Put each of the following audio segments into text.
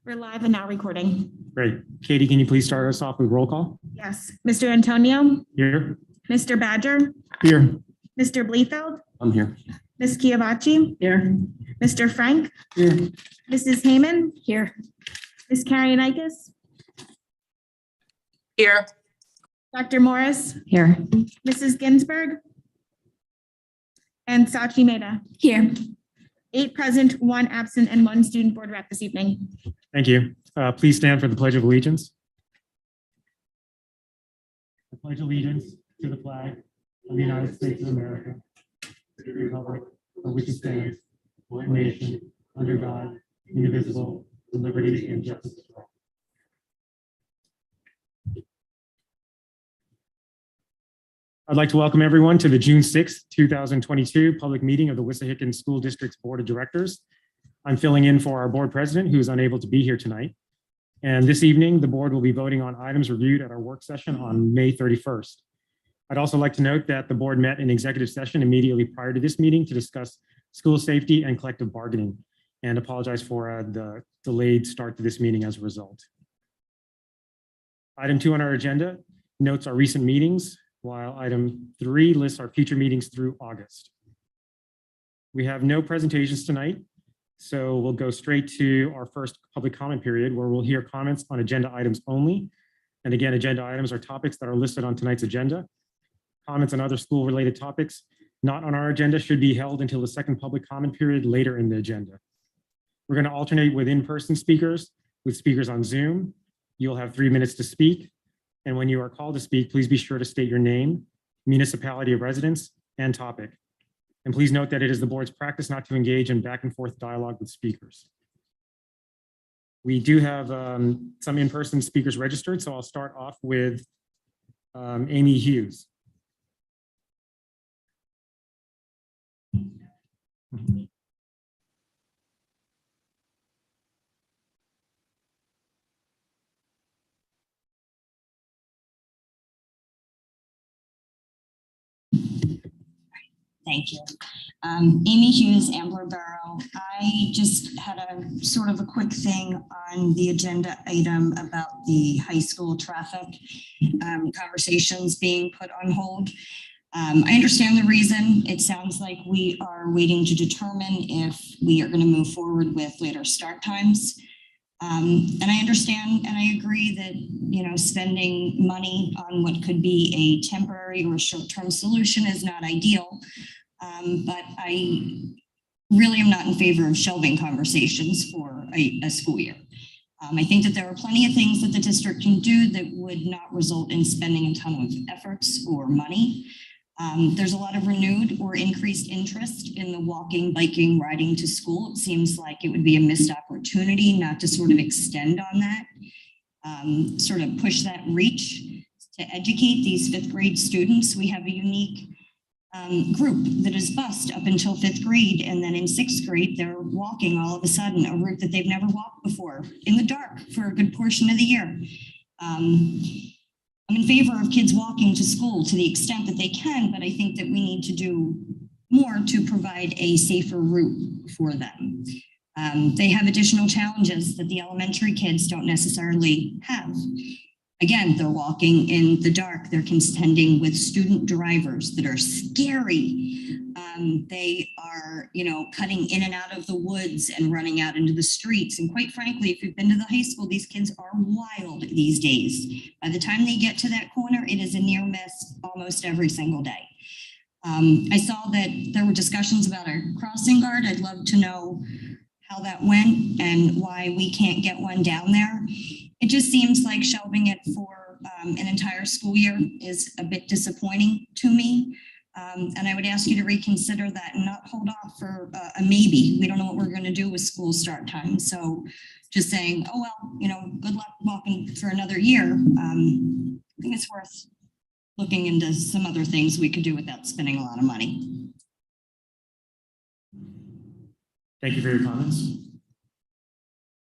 We're live and now recording. Great. Katie, can you please start us off with roll call? Yes. Mr. Antonio? Here. Mr. Badger? Here. Mr. Bleefeld? I'm here. Ms. Chiavacci? Here. Mr. Frank? Here. Mrs. Heyman? Here. Ms. Karianakis? Here. Dr. Morris? Here. Mrs. Ginsburg? And Sachi Mehta? Here. 8 present, 1 absent, and 1 student board rep this evening. Thank you. Please stand for the Pledge of Allegiance. I pledge allegiance to the flag of the United States of America, to the republic for which it stands, one nation, under God, indivisible, with liberty and justice for all. I'd like to welcome everyone to the June 6th, 2022 public meeting of the Wissahickon School District's Board of Directors. I'm filling in for our board president, who is unable to be here tonight. And this evening, the board will be voting on items reviewed at our work session on May 31st. I'd also like to note that the board met in executive session immediately prior to this meeting to discuss school safety and collective bargaining, and apologize for the delayed start to this meeting as a result. Item 2 on our agenda notes our recent meetings, while item 3 lists our future meetings through August. We have no presentations tonight, so we'll go straight to our first public comment period, where we'll hear comments on agenda items only. And again, agenda items are topics that are listed on tonight's agenda. Comments on other school-related topics not on our agenda should be held until the second public comment period later in the agenda. We're going to alternate with in-person speakers with speakers on Zoom. You'll have 3 minutes to speak. And when you are called to speak, please be sure to state your name, municipality of residence, and topic. And please note that it is the board's practice not to engage in back and forth dialogue with speakers. We do have some in-person speakers registered, so I'll start off with Amy Hughes. Thank you. Amy Hughes, Ambler Borough. I just had a sort of a quick thing on the agenda item about the high school traffic conversations being put on hold. I understand the reason. It sounds like we are waiting to determine if we are going to move forward with later start times. And I understand and I agree that, spending money on what could be a temporary or short-term solution is not ideal. But I really am not in favor of shelving conversations for a school year. I think that there are plenty of things that the district can do that would not result in spending a ton of efforts or money. There's a lot of renewed or increased interest in the walking, biking, riding to school. It seems like it would be a missed opportunity not to sort of extend on that, sort of push that reach to educate these 5th grade students. We have a unique group that is bused up until 5th grade, and then in 6th grade, they're walking all of a sudden a route that they've never walked before in the dark for a good portion of the year. I'm in favor of kids walking to school to the extent that they can, but I think that we need to do more to provide a safer route for them. They have additional challenges that the elementary kids don't necessarily have. Again, they're walking in the dark. They're contending with student drivers that are scary. They are, cutting in and out of the woods and running out into the streets. And quite frankly, if you've been to the high school, these kids are wild these days. By the time they get to that corner, it is a near miss almost every single day. I saw that there were discussions about a crossing guard. I'd love to know how that went and why we can't get one down there. It just seems like shelving it for an entire school year is a bit disappointing to me. And I would ask you to reconsider that and not hold off for a maybe. We don't know what we're going to do with school start time. So just saying, oh, well, good luck walking for another year. I think it's worth looking into some other things we could do without spending a lot of money. Thank you for your comments.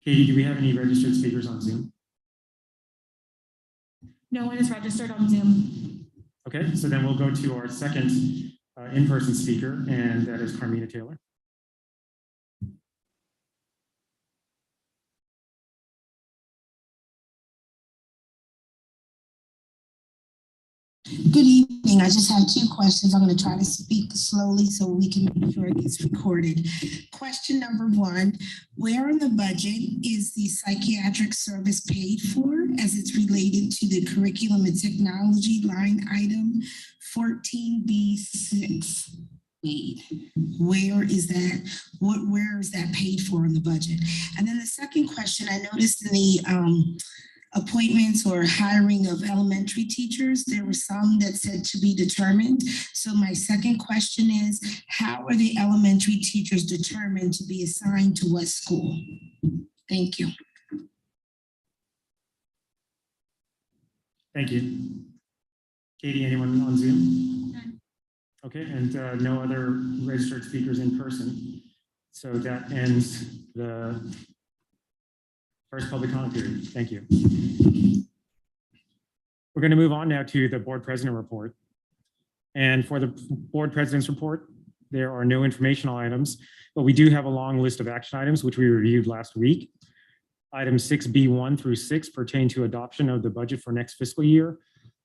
Katie, do we have any registered speakers on Zoom? No one is registered on Zoom. Okay, so then we'll go to our second in-person speaker, and that is Carmina Taylor. Good evening. I just have two questions. I'm going to try to speak slowly so we can make sure it gets recorded. Question number one, where in the budget is the psychiatric service paid for as it's related to the curriculum and technology line item 14B6? Wait, where is that? Where is that paid for in the budget? And then the second question, I noticed in the appointments or hiring of elementary teachers, there were some that said to be determined. So my second question is, how are the elementary teachers determined to be assigned to what school? Thank you. Thank you. Katie, anyone on Zoom? None. Okay, and no other registered speakers in person. So that ends the first public comment period. Thank you. We're going to move on now to the board president report. And for the board president's report, there are no informational items, but we do have a long list of action items, which we reviewed last week. Items 6B1 through 6 pertain to adoption of the budget for next fiscal year,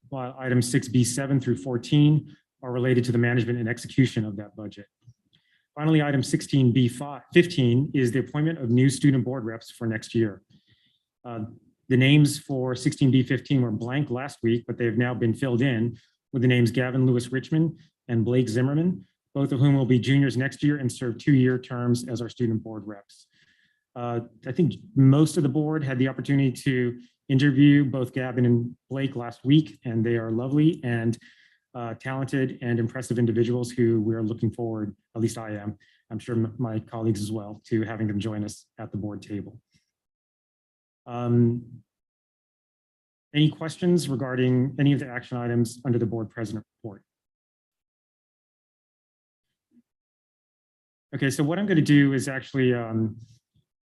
while items 6B7 through 14 are related to the management and execution of that budget. Finally, item 15 is the appointment of new student board reps for next year. The names for 16B15 were blank last week, but they've now been filled in with the names Gavin Lewis Richmond and Blake Zimmerman, both of whom will be juniors next year and serve 2-year terms as our student board reps. I think most of the board had the opportunity to interview both Gavin and Blake last week, and they are lovely and talented and impressive individuals who we're looking forward, at least I am, I'm sure my colleagues as well, to having them join us at the board table. Any questions regarding any of the action items under the board president report? Okay, so what I'm going to do is actually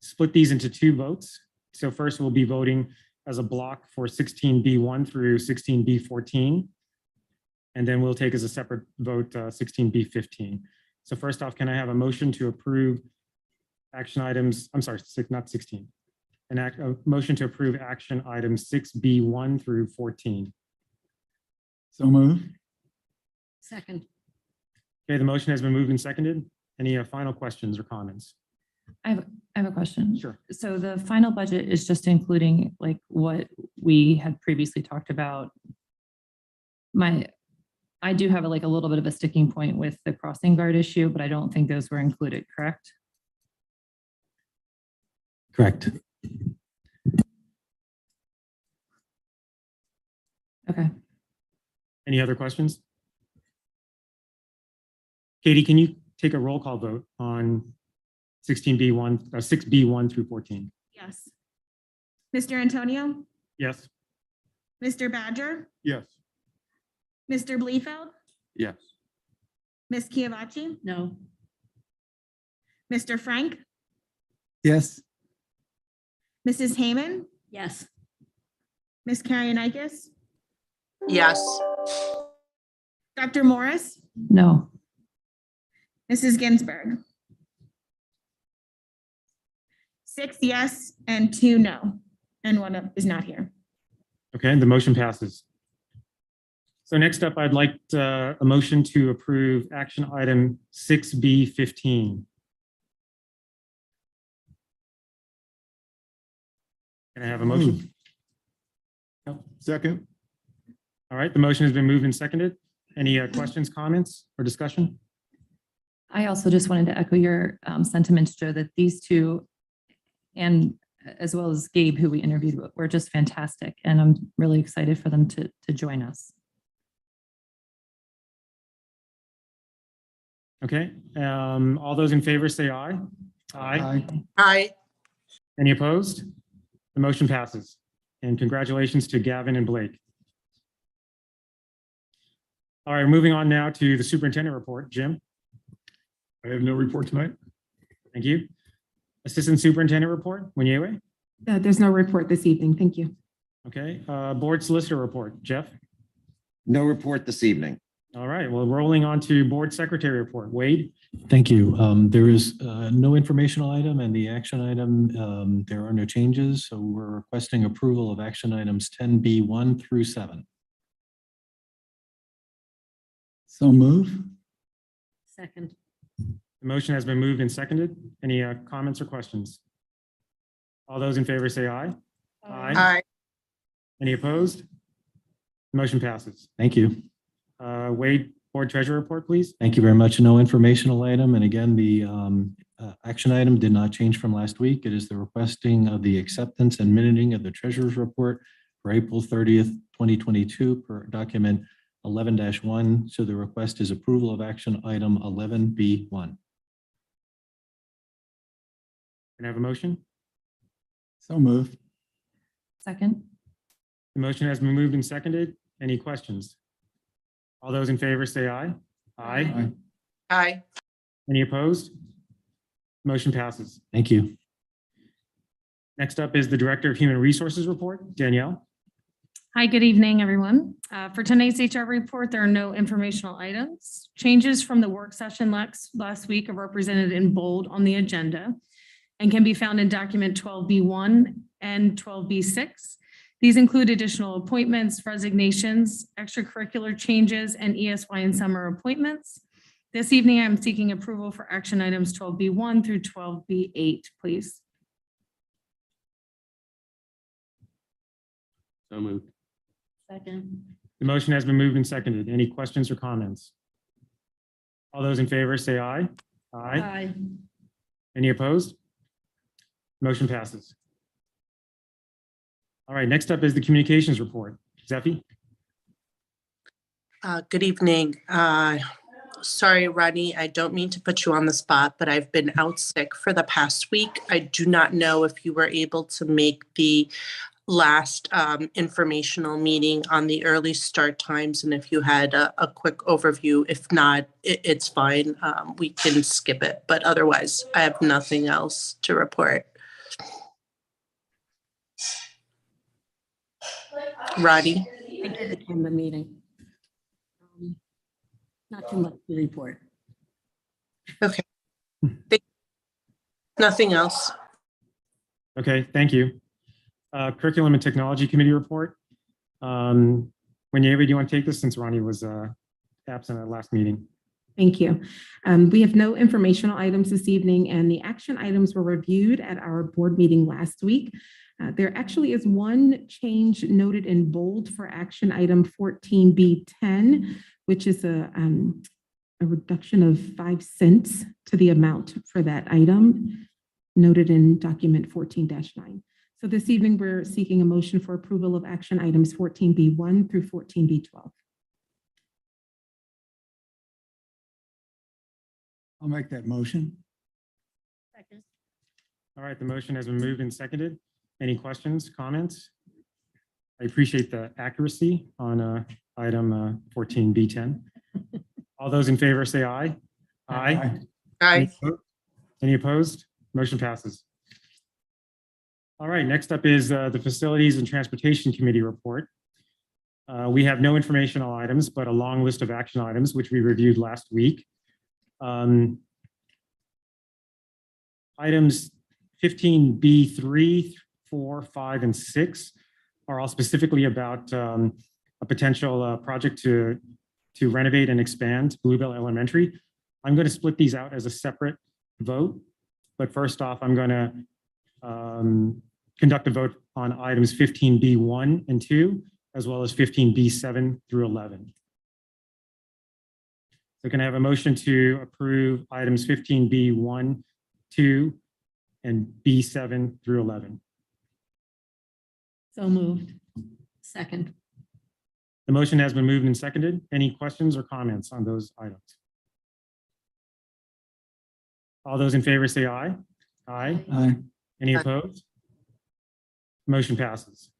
split these into 2 votes. So first we'll be voting as a block for 16B1 through 16B14. And then we'll take as a separate vote 16B15. So first off, can I have a motion to approve action items? I'm sorry, not 16. A motion to approve action items 6B1 through 14. So moved. Second. Okay, the motion has been moved and seconded. Any final questions or comments? I have a question. Sure. So the final budget is just including like what we had previously talked about. I do have a little bit of a sticking point with the crossing guard issue, but I don't think those were included, correct? Correct. Okay. Any other questions? Katie, can you take a roll call vote on 6B1 through 14? Yes. Mr. Antonio, Yes. Mr. Badger, Yes. Mr. Bleefeld, Yes. Ms. Kiavachi, No. Mr. Frank, Yes. Mrs. Hayman, Yes. Ms. Karyonikis, Yes. Dr. Morris, No. Mrs. Ginsburg. 6 yes and 2 no, and 1 is not here. Okay, the motion passes. So next up, I'd like a motion to approve action item 6B15. Can I have a motion? Second. All right, the motion has been moved and seconded. Any questions, comments, or discussion? I also just wanted to echo your sentiments, Joe, that these two, and as well as Gabe, who we interviewed, were just fantastic. And I'm really excited for them to join us. Okay, all those in favor say aye. Aye. Aye. Any opposed? The motion passes. And congratulations to Gavin and Blake. All right, moving on now to the superintendent report. Jim, I have no report tonight. thank you. Assistant superintendent report, Wenyewe. There's no report this evening. Thank you. Okay, board solicitor report, Jeff. No report this evening. All right, well, rolling on to board secretary report, Wade. Thank you. There is no informational item, and the action item, there are no changes. So we're requesting approval of action items 10B1 through 7. So move. Second. The motion has been moved and seconded. Any comments or questions? All those in favor say aye. Aye. Any opposed? Motion passes. Thank you. Wade, Board Treasurer Report, please. Thank you very much. No informational item. And again, the action item did not change from last week. It is the requesting of the acceptance and minuting of the treasurer's report for April 30th, 2022 per document 11-1. So the request is approval of action item 11B1. Can I have a motion? So move. Second. The motion has been moved and seconded. Any questions? All those in favor say aye. Aye. Aye. Any opposed? Motion passes. Thank you. Next up is the Director of Human Resources Report, Danielle. Hi, good evening, everyone. For tonight's HR report, there are no informational items. Changes from the work session last week are represented in bold on the agenda and can be found in document 12B1 and 12B6. These include additional appointments, resignations, extracurricular changes, and ESY and summer appointments. This evening, I'm seeking approval for action items 12B1 through 12B8, please. So moved. Second. The motion has been moved and seconded. Any questions or comments? All those in favor say aye. Aye. Any opposed? Motion passes. All right, next up is the Communications Report. Zeffie? Good evening. Sorry, Rodney, I don't mean to put you on the spot, but I've been out sick for the past week. I do not know if you were able to make the last informational meeting on the early start times and if you had a quick overview. If not, it's fine. We can skip it, but otherwise I have nothing else to report. Roddy? I did attend the meeting. Not too much to report. Okay. Nothing else. Okay, thank you. Curriculum and Technology Committee Report. Whenever do you want to take this since Ronnie was absent at last meeting? Thank you. We have no informational items this evening, and the action items were reviewed at our board meeting last week. There actually is one change noted in bold for action item 14B10, which is a reduction of 5 cents to the amount for that item noted in document 14-9. So this evening, we're seeking a motion for approval of action items 14B1 through 14B12. I'll make that motion. Second. All right, the motion has been moved and seconded. Any questions, comments? I appreciate the accuracy on item 14B10. All those in favor say aye. Aye. Aye. Any opposed? Motion passes. All right, next up is the Facilities and Transportation Committee report. We have no informational items, but a long list of action items, which we reviewed last week. Items 15B3, 4, 5, and 6 are all specifically about a potential project to renovate and expand Bluebell Elementary. I'm going to split these out as a separate vote, but first off, I'm going to conduct a vote on items 15B1 and 2, as well as 15B7 through 11. So can I have a motion to approve items 15B1, 2, and B7 through 11? So moved. Second. The motion has been moved and seconded. Any questions or comments on those items? All those in favor say aye. Aye. Aye. Any opposed? Motion passes.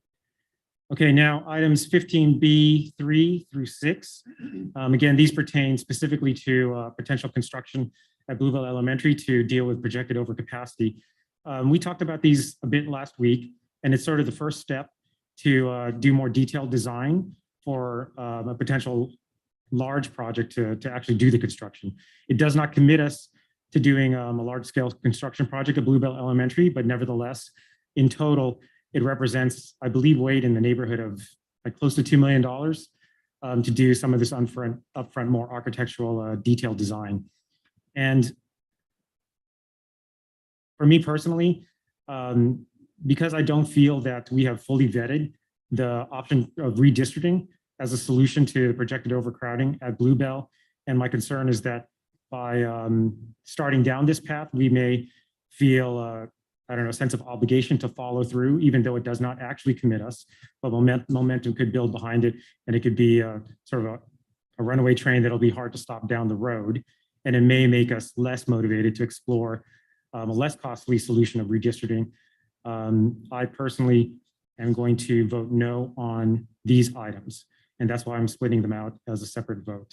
Okay, now items 15B3 through 6. Again, these pertain specifically to potential construction at Bluebell Elementary to deal with projected overcapacity. We talked about these a bit last week, and it's sort of the first step to do more detailed design for a potential large project to actually do the construction. It does not commit us to doing a large-scale construction project at Bluebell Elementary, but nevertheless, in total, it represents, I believe, Wade, in the neighborhood of like close to $2 million to do some of this upfront more architectural detailed design. And for me personally, because I don't feel that we have fully vetted the option of redistricting as a solution to the projected overcrowding at Bluebell, and my concern is that by starting down this path, we may feel I don't know, a sense of obligation to follow through, even though it does not actually commit us, but momentum could build behind it, and it could be sort of a runaway train that'll be hard to stop down the road, and it may make us less motivated to explore a less costly solution of redistricting. I personally am going to vote no on these items, and that's why I'm splitting them out as a separate vote.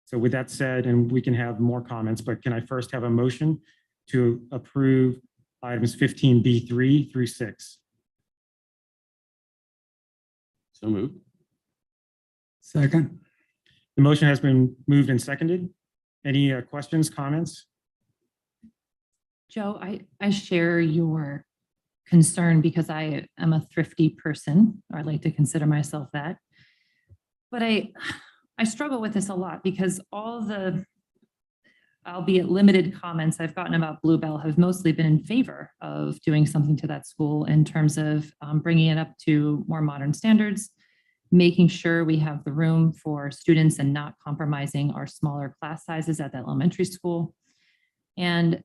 So with that said, and we can have more comments, but can I first have a motion to approve items 15B3 through 6? So moved. Second. The motion has been moved and seconded. Any questions, comments? Joe, I share your concern because I am a thrifty person, or I like to consider myself that. But I struggle with this a lot because all the, albeit limited comments I've gotten about Bluebell have mostly been in favor of doing something to that school in terms of bringing it up to more modern standards, making sure we have the room for students and not compromising our smaller class sizes at that elementary school. And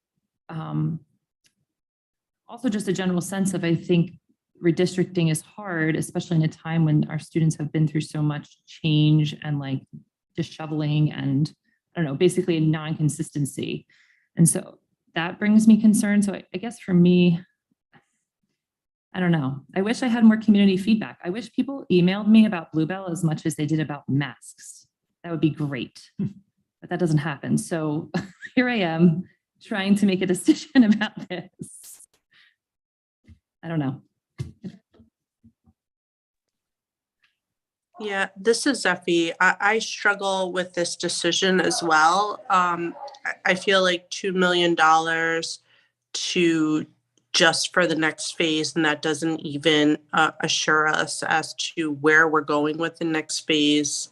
also just a general sense of, I think redistricting is hard, especially in a time when our students have been through so much change and like disheveling and I don't know, basically a non-consistency. And so that brings me concern. So I guess for me, I don't know. I wish I had more community feedback. I wish people emailed me about Bluebell as much as they did about masks. That would be great, but that doesn't happen. So here I am trying to make a decision about this. I don't know. Yeah, this is Zeffie. I struggle with this decision as well. I feel like $2 million to just for the next phase, and that doesn't even assure us as to where we're going with the next phase,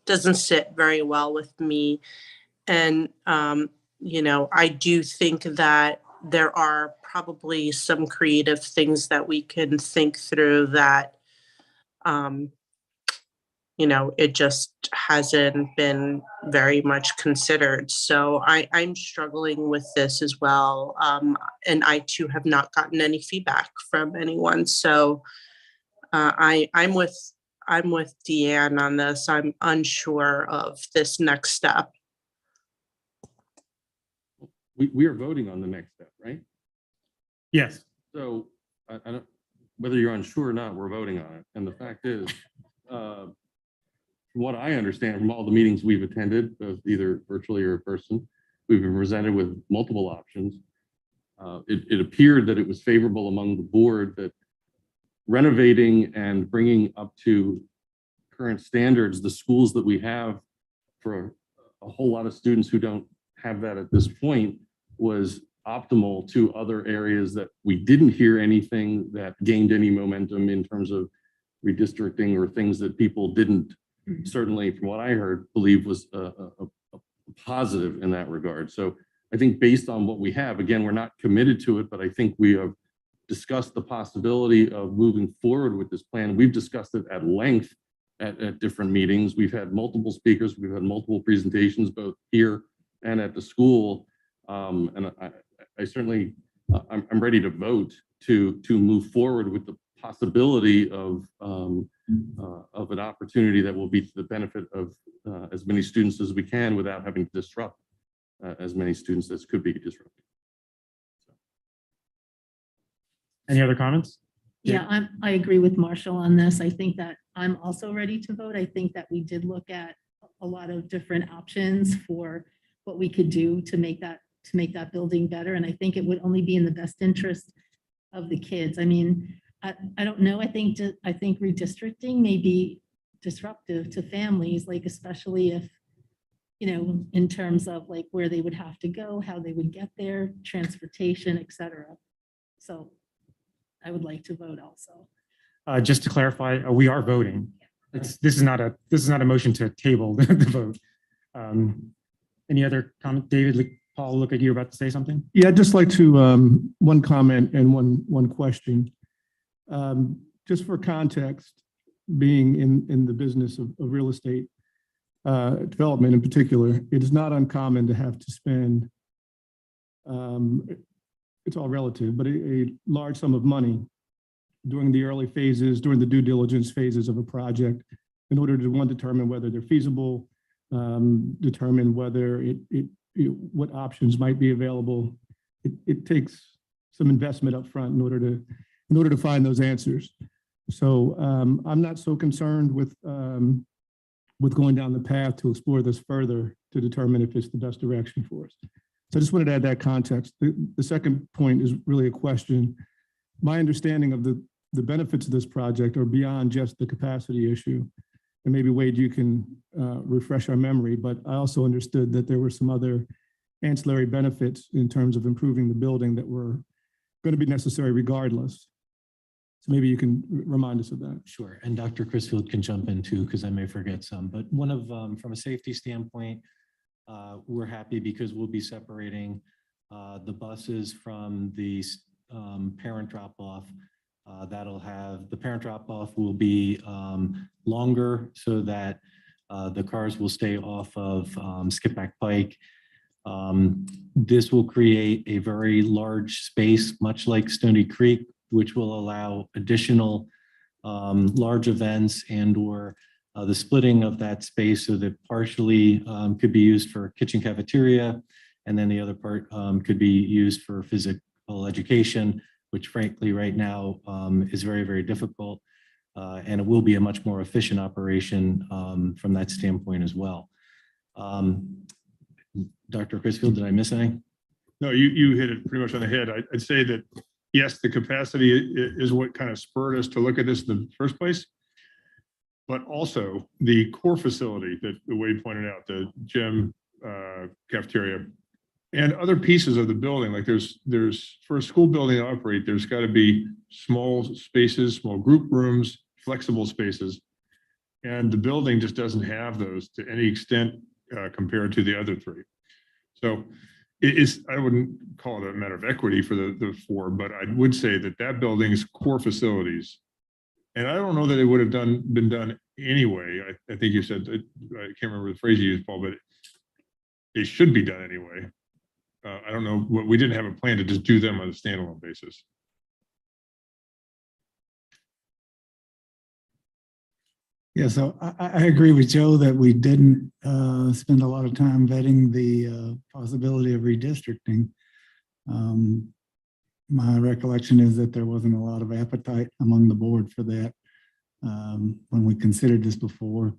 doesn't sit very well with me. And, you know, I do think that there are probably some creative things that we can think through that, you know, it just hasn't been very much considered. So I'm struggling with this as well. And I too have not gotten any feedback from anyone. So I'm with Deanne on this. I'm unsure of this next step. We are voting on the next step, right? Yes. So I don't, whether you're unsure or not, we're voting on it. And the fact is, from what I understand from all the meetings we've attended, both either virtually or in person, we've been presented with multiple options. It appeared that it was favorable among the board that renovating and bringing up to current standards the schools that we have for a whole lot of students who don't have that at this point was optimal to other areas that we didn't hear anything that gained any momentum in terms of redistricting or things that people didn't, certainly from what I heard, believe was a positive in that regard. So I think based on what we have, again, we're not committed to it, but I think we have discussed the possibility of moving forward with this plan. We've discussed it at length at different meetings. We've had multiple speakers. We've had multiple presentations, both here and at the school. And I certainly, I'm ready to vote to move forward with the possibility of an opportunity that will be to the benefit of as many students as we can without having to disrupt as many students as could be disrupted. Any other comments? Yeah, I agree with Marshall on this. I think that I'm also ready to vote. I think that we did look at a lot of different options for what we could do to make that building better. And I think it would only be in the best interest of the kids. I mean, I don't know. I think redistricting may be disruptive to families, like especially if, you know, in terms of like where they would have to go, how they would get there, transportation, et cetera. So I would like to vote also. Just to clarify, we are voting. This is not a motion to table the vote. Any other comment? David, Paul, look like you're about to say something. Yeah, I'd just like to, one comment and one question. Just for context, being in the business of real estate development in particular, it is not uncommon to have to spend, it's all relative, but a large sum of money during the early phases, during the due diligence phases of a project, in order to, one, determine whether they're feasible, determine whether what options might be available. It takes some investment up front in order to find those answers. So I'm not so concerned with going down the path to explore this further to determine if it's the best direction for us. So I just wanted to add that context. The second point is really a question. My understanding of the benefits of this project are beyond just the capacity issue. And maybe Wade, you can refresh our memory, but I also understood that there were some other ancillary benefits in terms of improving the building that were going to be necessary regardless. So maybe you can remind us of that. Sure, and Dr. Crisfield can jump in too, because I may forget some, but one of, from a safety standpoint, we're happy because we'll be separating the buses from the parent drop-off. That'll have, the parent drop-off will be longer so that the cars will stay off of Skipback Pike. This will create a very large space, much like Stony Creek, which will allow additional large events and or the splitting of that space so that partially could be used for kitchen cafeteria, and then the other part could be used for physical education, which frankly right now is very, very difficult. And it will be a much more efficient operation from that standpoint as well. Dr. Crisfield, did I miss anything? No, you hit it pretty much on the head. I'd say that, yes, the capacity is what kind of spurred us to look at this in the first place. But also the core facility that Wade pointed out, the gym, cafeteria, and other pieces of the building. Like there's for a school building to operate, there's got to be small spaces, small group rooms, flexible spaces. And the building just doesn't have those to any extent compared to the other three. So it is, I wouldn't call it a matter of equity for the four, but I would say that building's core facilities, and I don't know that it would have been done anyway. I think you said, I can't remember the phrase you used, Paul, but it should be done anyway. I don't know, we didn't have a plan to just do them on a standalone basis. Yeah, so I agree with Joe that we didn't spend a lot of time vetting the possibility of redistricting. My recollection is that there wasn't a lot of appetite among the board for that when we considered this before.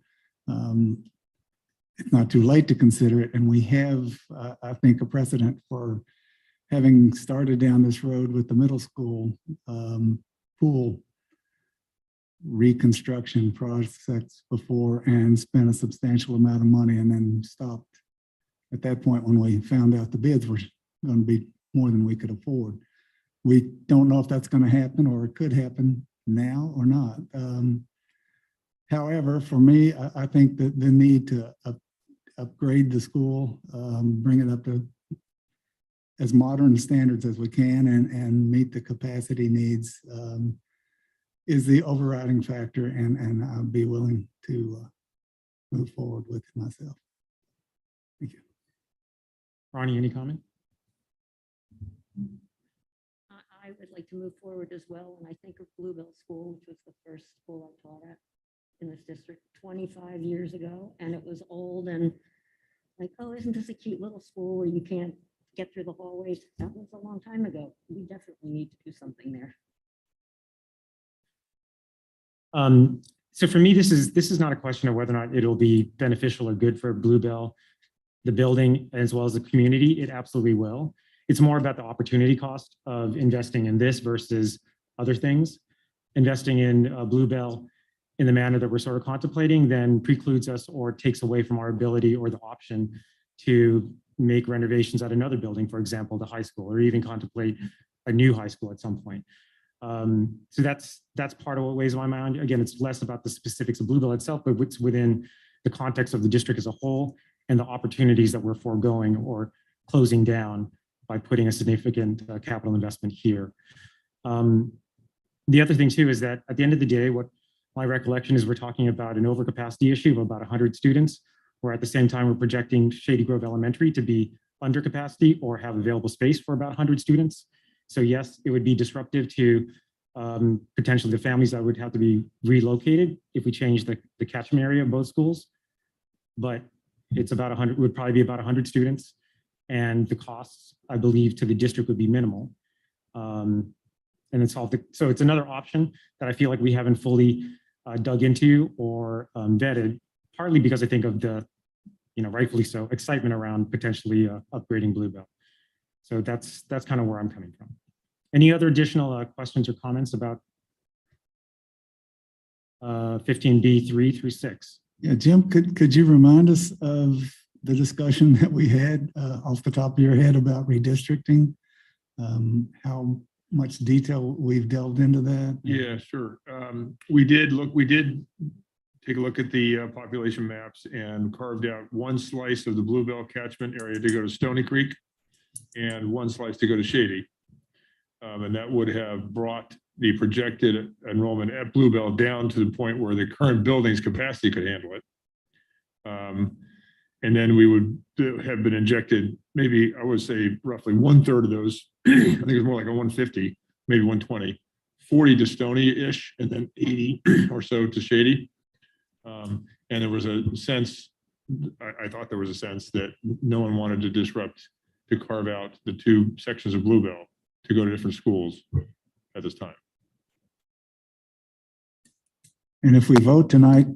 It's not too late to consider it, and we have, I think, a precedent for having started down this road with the middle school pool reconstruction projects before and spent a substantial amount of money and then stopped at that point when we found out the bids were going to be more than we could afford. We don't know if that's going to happen or it could happen now or not. However, for me, I think that the need to upgrade the school, bring it up to as modern standards as we can and meet the capacity needs is the overriding factor, and I'll be willing to move forward with it myself. Thank you. Ronnie, any comment? I would like to move forward as well. And I think of Bluebell School, which was the first school I taught at in this district 25 years ago. And it was old and like, oh, isn't this a cute little school where you can't get through the hallways? That was a long time ago. We definitely need to do something there. So for me, this is not a question of whether or not it'll be beneficial or good for Bluebell, the building, as well as the community. It absolutely will. It's more about the opportunity cost of investing in this versus other things. Investing in Bluebell in the manner that we're sort of contemplating then precludes us or takes away from our ability or the option to make renovations at another building, for example, the high school, or even contemplate a new high school at some point. So that's part of what weighs on my mind. Again, it's less about the specifics of Bluebell itself, but what's within the context of the district as a whole and the opportunities that we're foregoing or closing down by putting a significant capital investment here. The other thing too is that at the end of the day, what my recollection is we're talking about an overcapacity issue of about 100 students, where at the same time we're projecting Shady Grove Elementary to be under capacity or have available space for about 100 students. So yes, it would be disruptive to potentially the families that would have to be relocated if we change the catchment area of both schools. But it's about 100, would probably be about 100 students. And the costs, I believe, to the district would be minimal. And it's all, so it's another option that I feel like we haven't fully dug into or vetted, partly because I think of the, rightfully so, excitement around potentially upgrading Bluebell. So that's kind of where I'm coming from. Any other additional questions or comments about 15B 3 through 6? Yeah, Jim, could you remind us of the discussion that we had off the top of your head about redistricting? How much detail we've delved into that? Yeah, sure. We did take a look at the population maps and carved out one slice of the Bluebell catchment area to go to Stony Creek and one slice to go to Shady. And that would have brought the projected enrollment at Bluebell down to the point where the current building's capacity could handle it. And then we would have been injected, maybe I would say roughly 1/3 of those, I think it's more like a 150, maybe 120, 40 to Stony-ish, and then 80 or so to Shady. And there was a sense, I thought there was a sense that no one wanted to disrupt, to carve out the two sections of Bluebell to go to different schools at this time. And if we vote tonight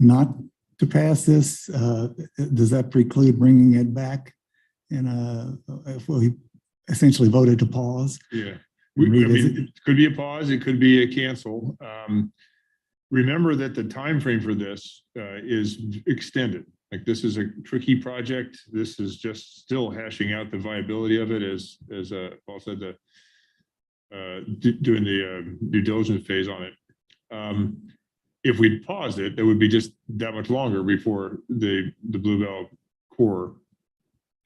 not to pass this, does that preclude bringing it back? And if we essentially voted to pause? Yeah, I mean, it could be a pause, it could be a cancel. Remember that the time frame for this is extended. Like, this is a tricky project. This is just still hashing out the viability of it, as Paul said, doing the due diligence phase on it. If we paused it, it would be just that much longer before the Bluebell core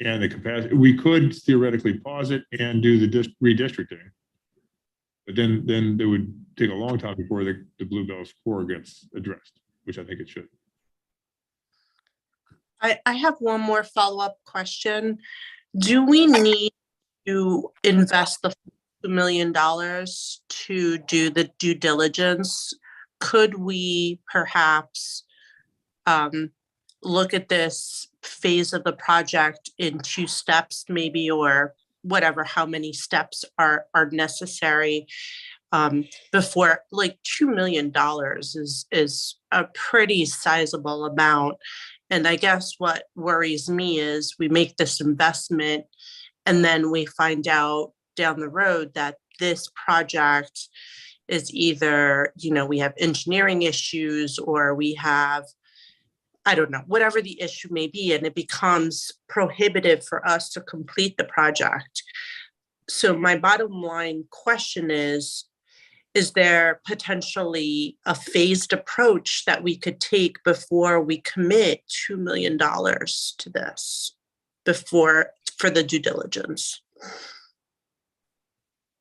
and the capacity. We could theoretically pause it and do the redistricting, but then it would take a long time before the Bluebell's core gets addressed, which I think it should. I have one more follow-up question. Do we need to invest the $2 million to do the due diligence? Could we perhaps look at this phase of the project in 2 steps, maybe, or whatever, how many steps are necessary before, like, $2 million is a pretty sizable amount. And I guess what worries me is we make this investment and then we find out down the road that this project is either, we have engineering issues, or we have, I don't know, whatever the issue may be, and it becomes prohibitive for us to complete the project. So my bottom line question is there potentially a phased approach that we could take before we commit $2 million to this for the due diligence?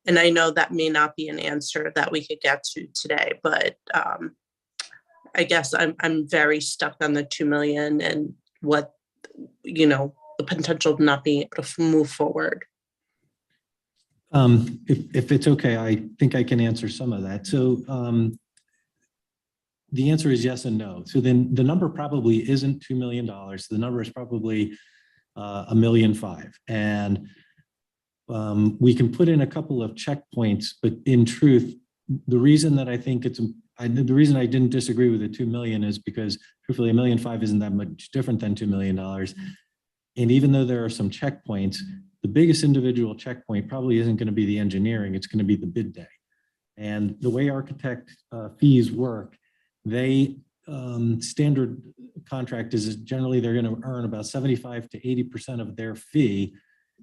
And I know that may not be an answer that we could get to today, but I guess I'm very stuck on the 2 million and what, the potential of not being able to move forward. If it's okay, I think I can answer some of that. So the answer is yes and no. So then the number probably isn't $2 million. The number is probably $1.5 million. And we can put in a couple of checkpoints, but in truth, the reason that I think the reason I didn't disagree with the 2 million is because truthfully $1.5 million isn't that much different than $2 million. And even though there are some checkpoints, the biggest individual checkpoint probably isn't going to be the engineering, it's going to be the bid day. And the way architect fees work, they standard contract is generally they're going to earn about 75 to 80% of their fee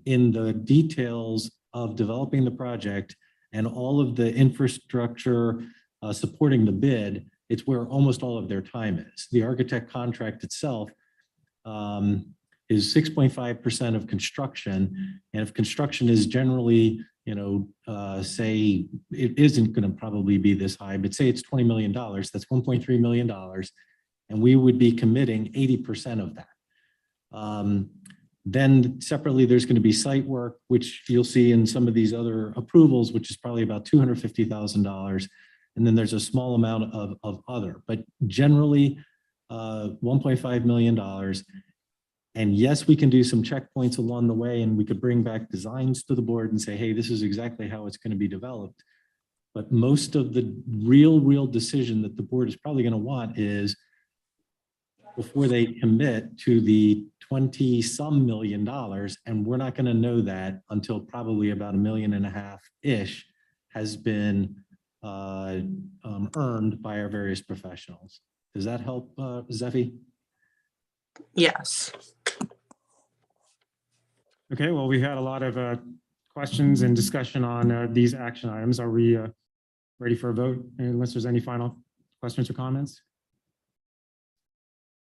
in the details of developing the project and all of the infrastructure supporting the bid, it's where almost all of their time is. The architect contract itself is 6.5% of construction. And if construction is generally, say it isn't going to probably be this high, but say it's $20 million, that's $1.3 million. And we would be committing 80% of that. Then separately, there's going to be site work, which you'll see in some of these other approvals, which is probably about $250,000. And then there's a small amount of other, but generally $1.5 million. And yes, we can do some checkpoints along the way, and we could bring back designs to the board and say, hey, this is exactly how it's going to be developed. But most of the real decision that the board is probably going to want is before they commit to the 20-some million dollars, and we're not going to know that until probably about $1.5 million-ish has been earned by our various professionals. Does that help, Zeffie? Yes. Okay, well, we had a lot of questions and discussion on these action items. Are we ready for a vote? Unless there's any final questions or comments?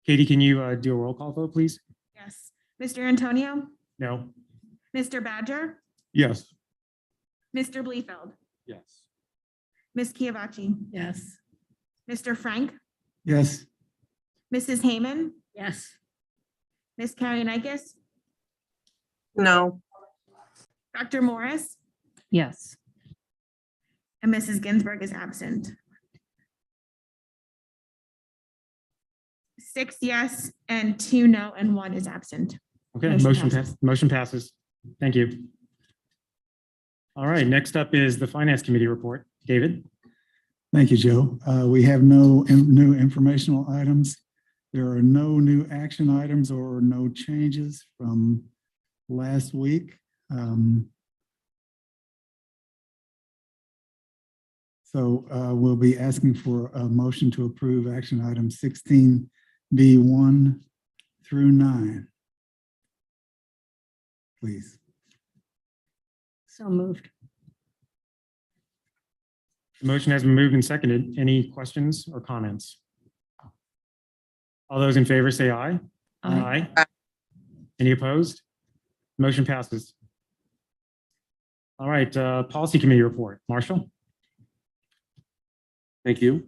Katie, can you do a roll call vote, please? Yes. Mr. Antonio? No. Mr. Badger? Yes. Mr. Bleefeld? Yes. Ms. Kiavachi? Yes. Mr. Frank? Yes. Mrs. Hayman? Yes. Ms. Karianakis? No. Dr. Morris? Yes. And Mrs. Ginsburg is absent. 6 yes and 2 no, and 1 is absent. Okay, Motion passes. motion passes. Thank you. All right, next up is the Finance Committee report. David? Thank you, Joe. We have no new informational items. There are no new action items or no changes from last week. So we'll be asking for a motion to approve action item 16B1 through 9. Please. So moved. The motion has been moved and seconded. Any questions or comments? All those in favor say aye. Aye. Any opposed? Motion passes. All right, Policy Committee report. Marshall? Thank you.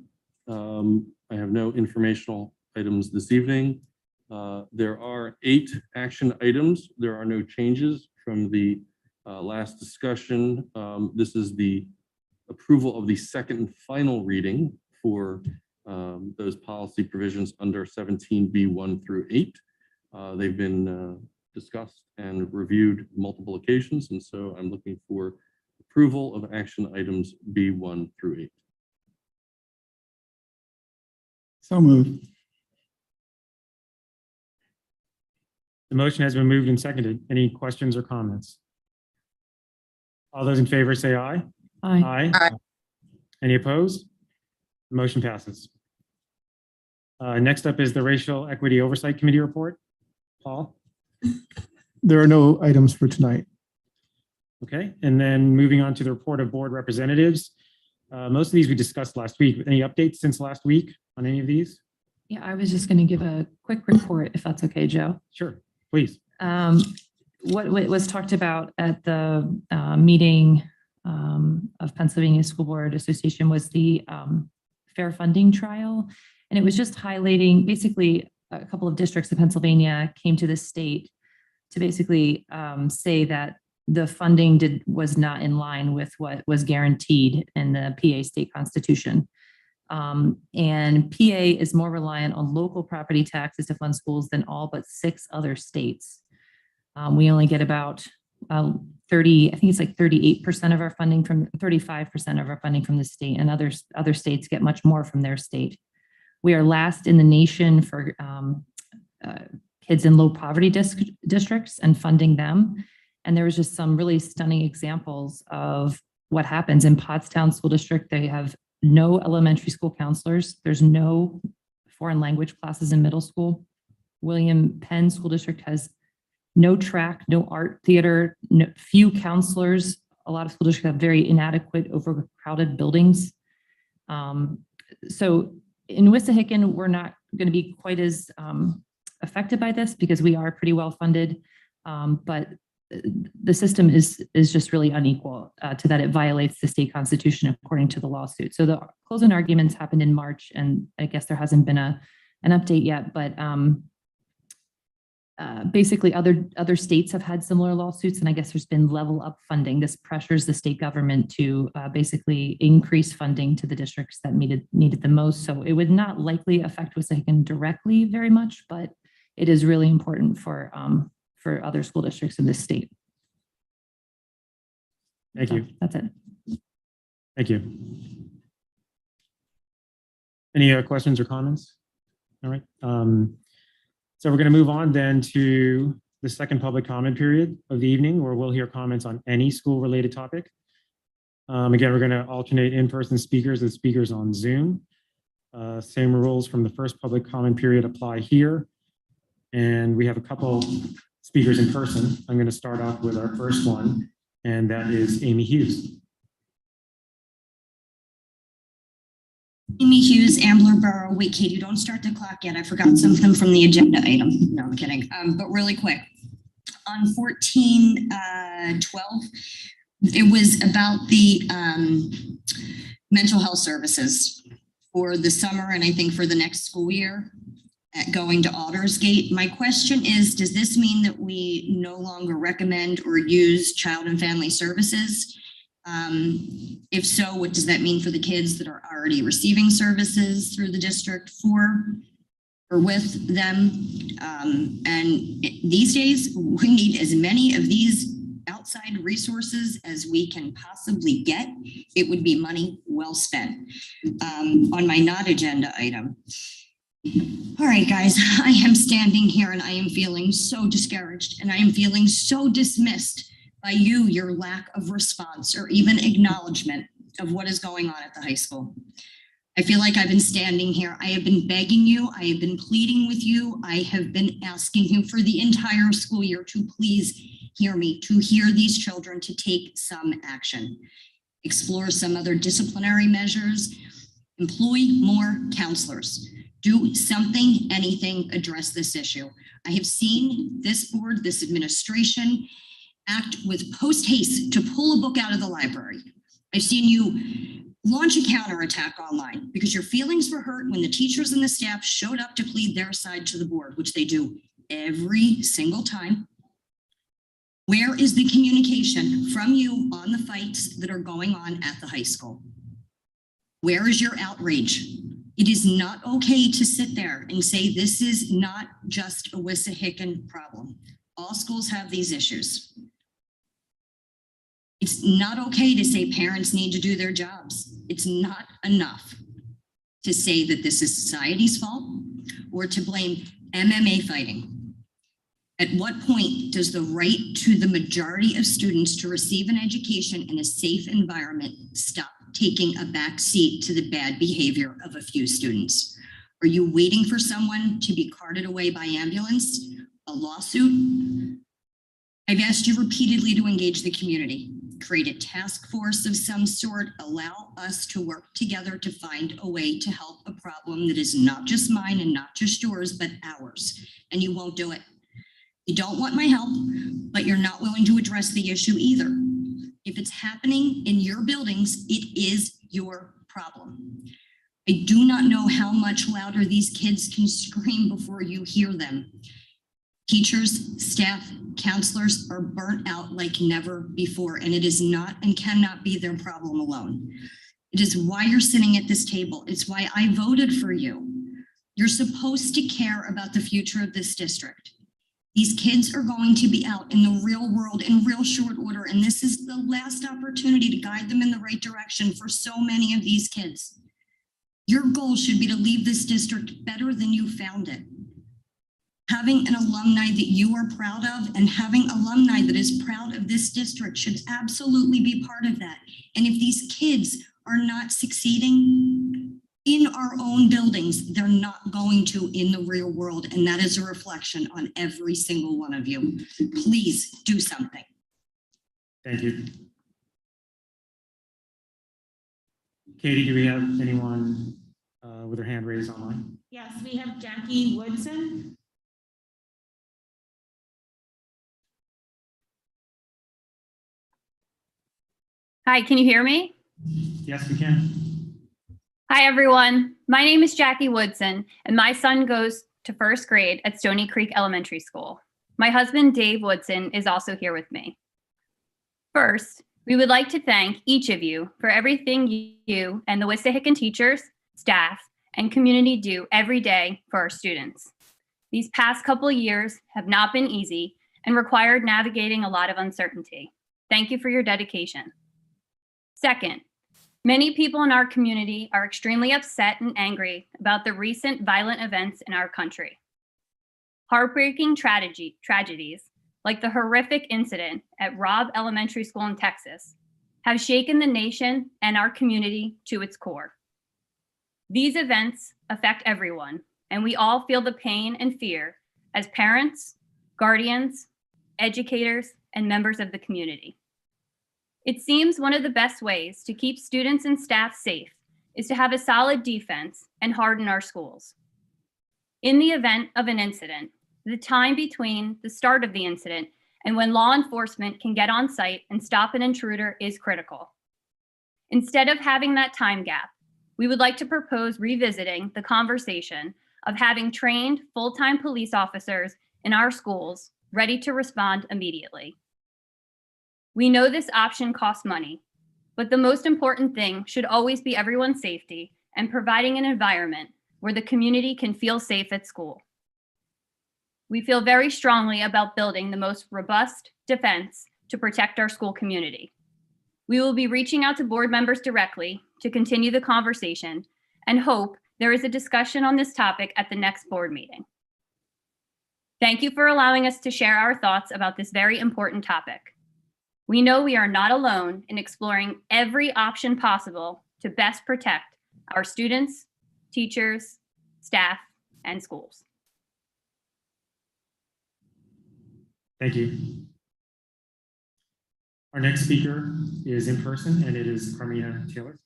I have no informational items this evening. There are 8 action items. There are no changes from the last discussion. This is the approval of the second and final reading for those policy provisions under 17B1 through 8. They've been discussed and reviewed multiple occasions, and so I'm looking for approval of action items B1 through 8. So moved. The motion has been moved and seconded. Any questions or comments? All those in favor say aye. Aye. Aye. Any opposed? The motion passes. Next up is the Racial Equity Oversight Committee report. Paul? There are no items for tonight. Okay, and then moving on to the report of board representatives. Most of these we discussed last week. Any updates since last week on any of these? Yeah, I was just going to give a quick report, if that's okay, Joe. Sure, please. What was talked about at the meeting of Pennsylvania School Board Association was the fair funding trial. And it was just highlighting, basically, a couple of districts in Pennsylvania came to the state to basically say that the funding was not in line with what was guaranteed in the PA state constitution. And PA is more reliant on local property taxes to fund schools than all but 6 other states. We only get about 30, I think it's like 38% of our funding from 35% of our funding from the state, and other states get much more from their state. We are last in the nation for kids in low poverty districts and funding them. And there was just some really stunning examples of what happens in Pottstown School District. They have no elementary school counselors. There's no foreign language classes in middle school. William Penn School District has no track, no art theater, few counselors, a lot of school districts have very inadequate, overcrowded buildings. So in Wissahickon, we're not going to be quite as affected by this because we are pretty well funded. But the system is just really unequal to that it violates the state constitution according to the lawsuit. So the closing arguments happened in March, and I guess there hasn't been an update yet, but basically other states have had similar lawsuits, and I guess there's been level up funding. This pressures the state government to basically increase funding to the districts that needed the most. So it would not likely affect Wissahickon directly very much, but it is really important for other school districts in this state. Thank So you. that's it. Thank you. Any questions or comments? All right. So we're going to move on then to the second public comment period of the evening, where we'll hear comments on any school-related topic. Again, we're going to alternate in-person speakers with speakers on Zoom. Same rules from the first public comment period apply here. And we have a couple speakers in person. I'm going to start off with our first one, and that is Amy Hughes. Amy Hughes, Ambler Borough. Wait, Katie, don't start the clock yet. I forgot something from the agenda item. No, I'm kidding. But really quick. On 14/12, it was about the mental health services for the summer and I think for the next school year going to Aldersgate. My question is, does this mean that we no longer recommend or use child and family services? If so, what does that mean for the kids that are already receiving services through the district for or with them? And these days, we need as many of these outside resources as we can possibly get. It would be money well spent. On my not agenda item. All right, guys, I am standing here and I am feeling so discouraged and I am feeling so dismissed by you, your lack of response or even acknowledgement of what is going on at the high school. I feel like I've been standing here. I have been begging you. I have been pleading with you. I have been asking you for the entire school year to please hear me, to hear these children, to take some action, explore some other disciplinary measures, employ more counselors, do something, anything, address this issue. I have seen this board, this administration, act with post haste to pull a book out of the library. I've seen you launch a counterattack online because your feelings were hurt when the teachers and the staff showed up to plead their side to the board, which they do every single time. Where is the communication from you on the fights that are going on at the high school? Where is your outrage? It is not okay to sit there and say this is not just a Wissahickon problem. All schools have these issues. It's not okay to say parents need to do their jobs. It's not enough to say that this is society's fault or to blame MMA fighting. At what point does the right to the majority of students to receive an education in a safe environment stop taking a back seat to the bad behavior of a few students? Are you waiting for someone to be carted away by ambulance? A lawsuit? I've asked you repeatedly to engage the community, create a task force of some sort, allow us to work together to find a way to help a problem that is not just mine and not just yours, but ours. And you won't do it. You don't want my help, but you're not willing to address the issue either. If it's happening in your buildings, it is your problem. I do not know how much louder these kids can scream before you hear them. Teachers, staff, counselors are burnt out like never before, and it is not and cannot be their problem alone. It is why you're sitting at this table. It's why I voted for you. You're supposed to care about the future of this district. These kids are going to be out in the real world in real short order, and this is the last opportunity to guide them in the right direction for so many of these kids. Your goal should be to leave this district better than you found it. Having an alumni that you are proud of and having alumni that is proud of this district should absolutely be part of that. And if these kids are not succeeding in our own buildings, they're not going to in the real world. And that is a reflection on every single one of you. Please do something. Thank you. Katie, do we have anyone with their hand raised online? Yes, we have Jackie Woodson. Hi, can you hear me? Yes, we can. Hi, everyone. My name is Jackie Woodson, and my son goes to first grade at Stony Creek Elementary School. My husband, Dave Woodson, is also here with me. First, we would like to thank each of you for everything you and the Wissahickon teachers, staff, and community do every day for our students. These past couple of years have not been easy and required navigating a lot of uncertainty. Thank you for your dedication. Second, many people in our community are extremely upset and angry about the recent violent events in our country. Heartbreaking tragedies, like the horrific incident at Robb Elementary School in Texas, have shaken the nation and our community to its core. These events affect everyone, and we all feel the pain and fear as parents, guardians, educators, and members of the community. It seems one of the best ways to keep students and staff safe is to have a solid defense and harden our schools. In the event of an incident, the time between the start of the incident and when law enforcement can get on site and stop an intruder is critical. Instead of having that time gap, we would like to propose revisiting the conversation of having trained full-time police officers in our schools ready to respond immediately. We know this option costs money, but the most important thing should always be everyone's safety and providing an environment where the community can feel safe at school. We feel very strongly about building the most robust defense to protect our school community. We will be reaching out to board members directly to continue the conversation and hope there is a discussion on this topic at the next board meeting. Thank you for allowing us to share our thoughts about this very important topic. We know we are not alone in exploring every option possible to best protect our students, teachers, staff, and schools. Thank you. Our next speaker is in person, and it is Carmina Taylor.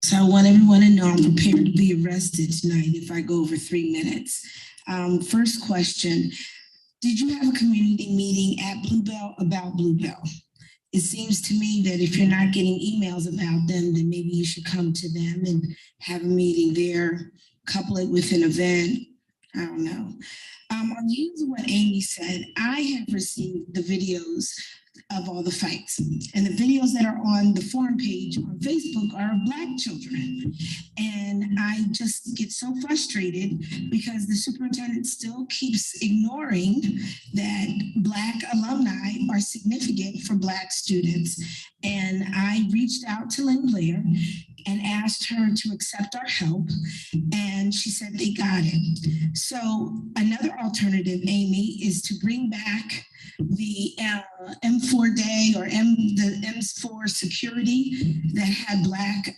So I want everyone to know I'm prepared to be arrested tonight if I go over 3 minutes. First question, did you have a community meeting at Bluebell about Bluebell? It seems to me that if you're not getting emails about them, then maybe you should come to them and have a meeting there, couple it with an event. I don't know. On the heels of what Amy said, I have received the videos of all the fights. And the videos that are on the forum page on Facebook are of Black children. And I just get so frustrated because the superintendent still keeps ignoring that Black alumni are significant for Black students. And I reached out to Lynn Blair and asked her to accept our help. And she said they got it. So another alternative, Amy, is to bring back the M4 day or the M4 security that had Black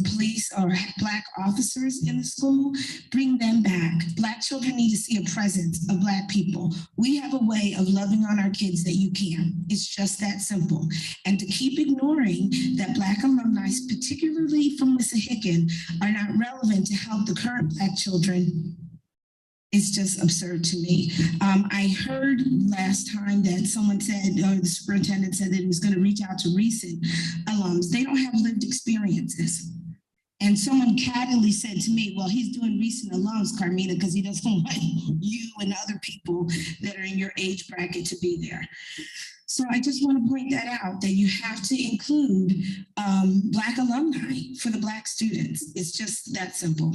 police or Black officers in the school, bring them back. Black children need to see a presence of Black people. We have a way of loving on our kids that you can't. It's just that simple. And to keep ignoring that Black alumni, particularly from Wissahickon, are not relevant to help the current Black children, it's just absurd to me. I heard last time that someone said, or the superintendent said that he was going to reach out to recent alums. They don't have lived experiences. And someone casually said to me, well, he's doing recent alums, Carmina, because he doesn't want you and other people that are in your age bracket to be there. So I just want to point that out, that you have to include Black alumni for the Black students. It's just that simple.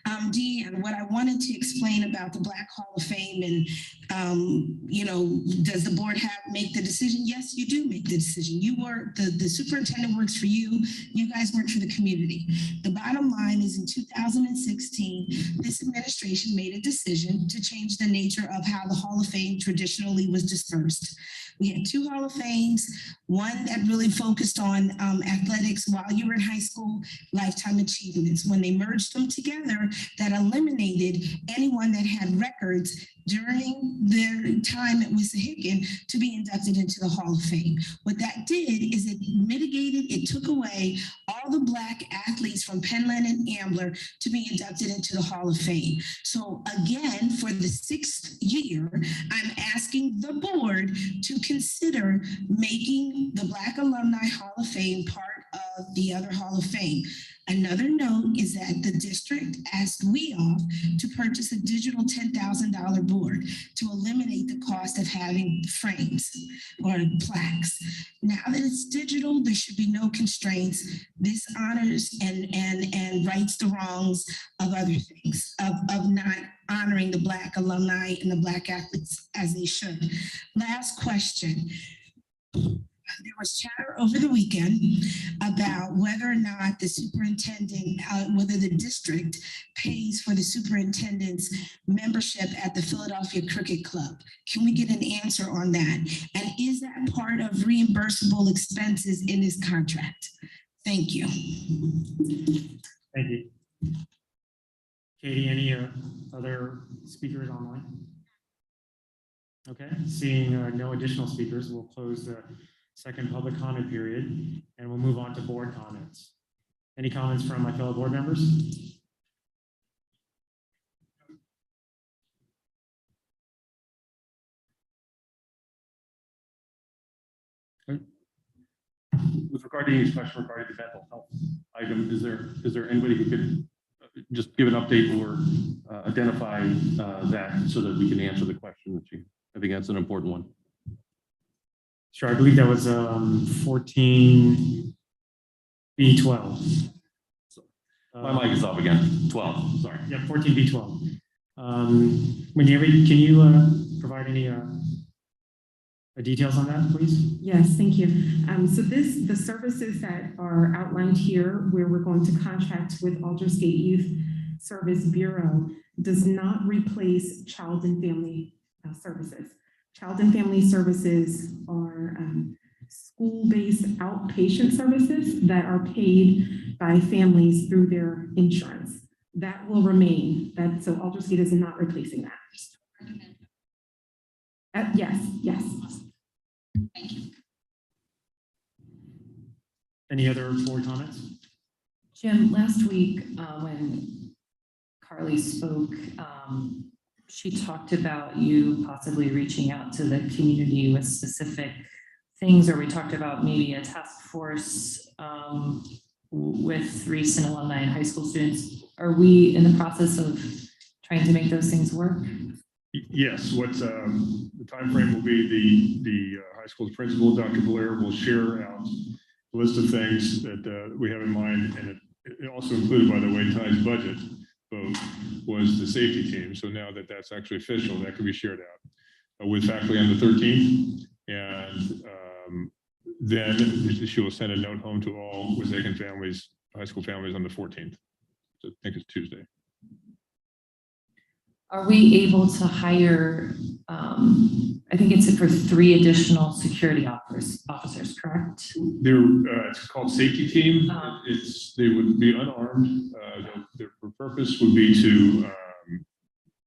Deanne, what I wanted to explain about the Black Hall of Fame and, does the board make the decision? Yes, you do make the decision. You work, the superintendent works for you. You guys work for the community. The bottom line is in 2016, this administration made a decision to change the nature of how the Hall of Fame traditionally was dispersed. We had 2 Hall of Fames, one that really focused on athletics while you were in high school, lifetime achievements. When they merged them together, that eliminated anyone that had records during their time at Wissahickon to be inducted into the Hall of Fame. What that did is it mitigated, it took away all the Black athletes from Penland and Ambler to be inducted into the Hall of Fame. So again, for the 6th year, I'm asking the board to consider making the Black Alumni Hall of Fame part of the other Hall of Fame. Another note is that the district asked WeOff to purchase a digital $10,000 board to eliminate the cost of having frames or plaques. Now that it's digital, there should be no constraints. This honors and rights the wrongs of other things, of not honoring the Black alumni and the Black athletes as they should. Last question. There was chatter over the weekend about whether or not the superintendent, whether the district pays for the superintendent's membership at the Philadelphia Cricket Club. Can we get an answer on that? And is that part of reimbursable expenses in this contract? Thank you. Thank you. Katie, any other speakers online? Okay, seeing no additional speakers, we'll close the second public comment period, and we'll move on to board comments. Any comments from my fellow board members? With regard to Amy's question regarding the mental health item, is there anybody who could just give an update or identify that so that we can answer the question that you, I think that's an important one. Sure, I believe that was 14B12. My mic is off again. 12, sorry. Yeah, 14B12. Can you provide any details on that, please? Yes, thank you. So the services that are outlined here, where we're going to contract with Aldersgate Youth Service Bureau, does not replace child and family services. Child and family services are school-based outpatient services that are paid by families through their insurance. That will remain. So Aldersgate is not replacing that. Yes. Thank you. Any other board comments? Jim, last week when Carly spoke, she talked about you possibly reaching out to the community with specific things, or we talked about maybe a task force with recent alumni and high school students. Are we in the process of trying to make those things work? Yes, what's the time frame will be the high school principal, Dr. Blair, will share out a list of things that we have in mind, and it also included, by the way, tonight's budget vote was the safety team. So now that that's actually official, that can be shared out with faculty on the 13th, and then she will send a note home to all Wissahickon families, high school families, on the 14th. So I think it's Tuesday. Are we able to hire, I think it's for 3 additional security officers, correct? It's called safety team. They would be unarmed. Their purpose would be to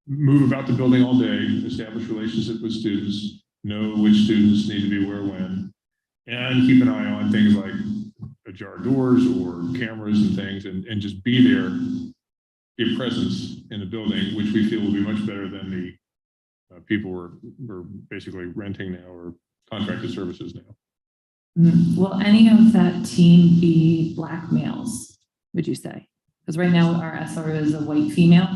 move about the building all day, establish relationships with students, know which students need to be where when, and keep an eye on things like ajar doors or cameras and things, and just be there, be a presence in the building, which we feel will be much better than the people we're basically renting now or contracted services now. Will any of that team be Black males, would you say? Because right now our SRO is a white female.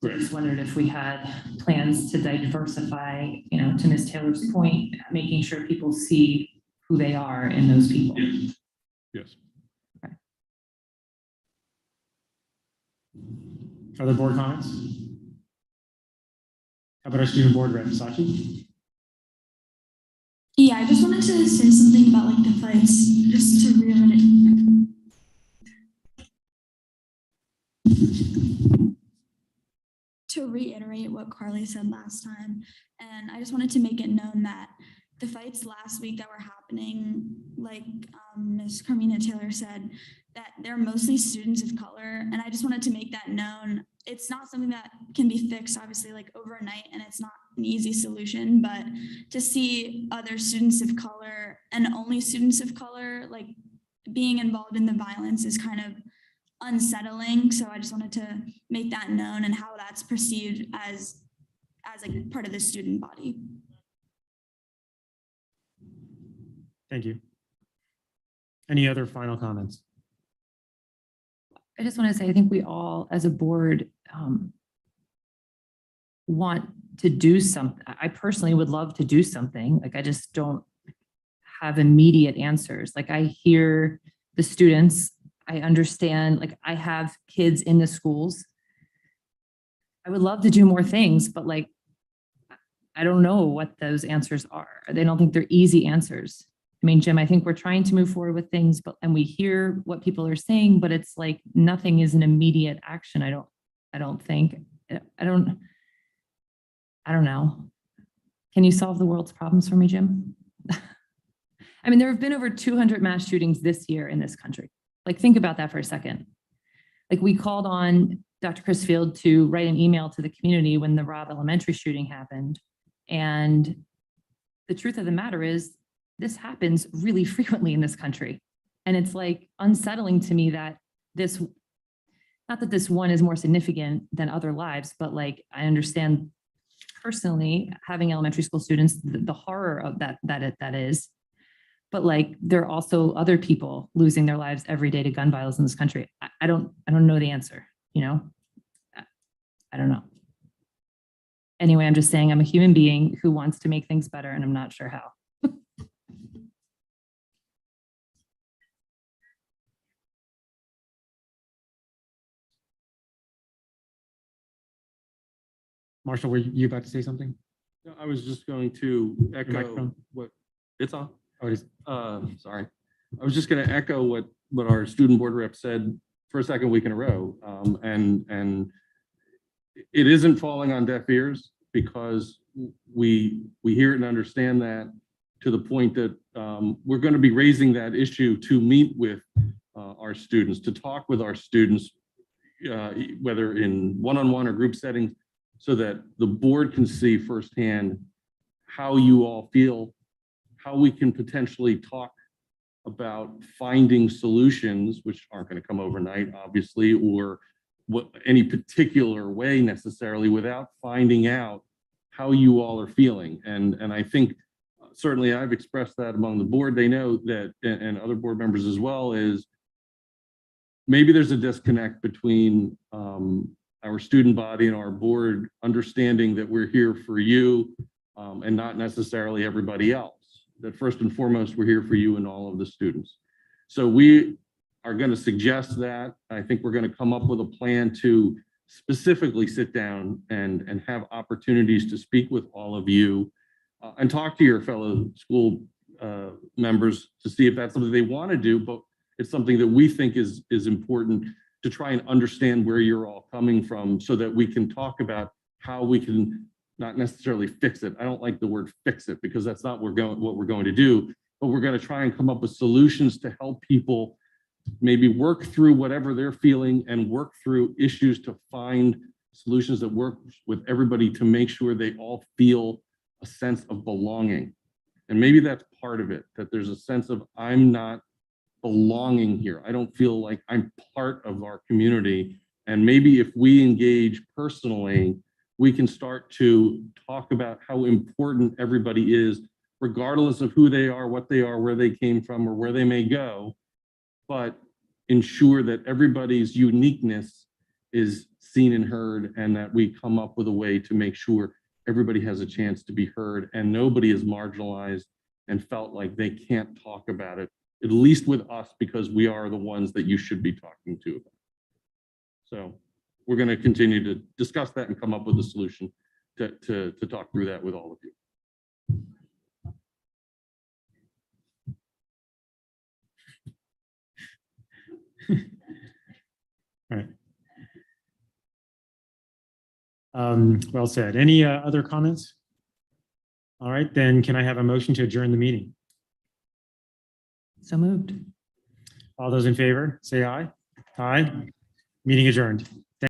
I just wondered if we had plans to diversify, to Ms. Taylor's point, making sure people see who they are in those people. Yes. Okay. Other board comments? How about our student board rep, Sachi? Yeah, I just wanted to say something about the fights, just to reiterate what Carly said last time. And I just wanted to make it known that the fights last week that were happening, like Ms. Carmina Taylor said, that they're mostly students of color. And I just wanted to make that known. It's not something that can be fixed, obviously, like overnight, and it's not an easy solution, but to see other students of color and only students of color, like being involved in the violence is kind of unsettling. So I just wanted to make that known and how that's perceived as like part of the student body. Thank you. Any other final comments? I just want to say, I think we all, as a board, want to do something. I personally would love to do something. Like, I just don't have immediate answers. Like, I hear the students, I understand, like, I have kids in the schools. I would love to do more things, but like, I don't know what those answers are. They don't think they're easy answers. I mean, Jim, I think we're trying to move forward with things, and we hear what people are saying, but it's like nothing is an immediate action. I don't think. I don't know. Can you solve the world's problems for me, Jim? I mean, there have been over 200 mass shootings this year in this country. Like, think about that for a second. Like, we called on Dr. Crisfield to write an email to the community when the Robb Elementary shooting happened. And the truth of the matter is, this happens really frequently in this country. And it's like unsettling to me that this, not that this one is more significant than other lives, but like, I understand personally having elementary school students, the horror of that is, but like, there are also other people losing their lives every day to gun violence in this country. I don't know the answer, you know? I don't know. Anyway, I'm just saying I'm a human being who wants to make things better, and I'm not sure how. Marshall, were you about to say something? No, I was just going to echo microphone? what, it's on. Oh, it is. Sorry. I was just going to echo what our student board rep said for a second week in a row. And it isn't falling on deaf ears, because we hear it and understand that, to the point that we're going to be raising that issue to meet with our students, to talk with our students, whether in one-on-one or group settings, so that the board can see firsthand how you all feel, how we can potentially talk about finding solutions, which aren't going to come overnight, obviously, or what any particular way necessarily, without finding out how you all are feeling. And I think certainly I've expressed that among the board. They know that, and other board members as well, is maybe there's a disconnect between our student body and our board, understanding that we're here for you and not necessarily everybody else. That first and foremost, we're here for you and all of the students. So we are going to suggest that. I think we're going to come up with a plan to specifically sit down and have opportunities to speak with all of you and talk to your fellow school members to see if that's something they want to do, but it's something that we think is important to try and understand where you're all coming from, so that we can talk about how we can not necessarily fix it. I don't like the word fix it, because that's not what we're going to do, but we're going to try and come up with solutions to help people maybe work through whatever they're feeling and work through issues to find solutions that work with everybody, to make sure they all feel a sense of belonging. And maybe that's part of it, that there's a sense of, I'm not belonging here. I don't feel like I'm part of our community. And maybe if we engage personally, we can start to talk about how important everybody is, regardless of who they are, what they are, where they came from, or where they may go, but ensure that everybody's uniqueness is seen and heard, and that we come up with a way to make sure everybody has a chance to be heard and nobody is marginalized and felt like they can't talk about it, at least with us, because we are the ones that you should be talking to about. So we're going to continue to discuss that and come up with a solution to talk through that with all of you. All right. Well said. Any other comments? All right, then can I have a motion to adjourn the meeting? So moved. All those in favor, say aye. Aye. Meeting adjourned.